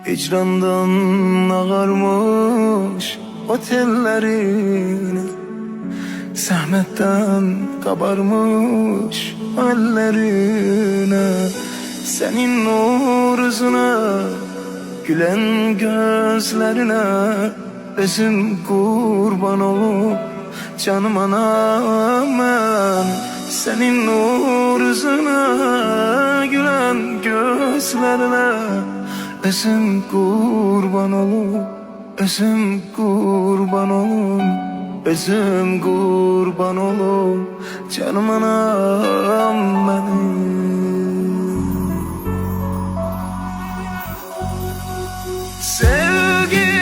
Hicrandan ağarmış otellerine, zahmetten kabarmış hallerine, senin nuruzuna, gülen gözlerine özüm kurban olup canım anam ben. Senin nuruzuna, gülen gözlerine özüm kurban olup, özüm kurban olup, özüm kurban olup canım anam benim. Sevgi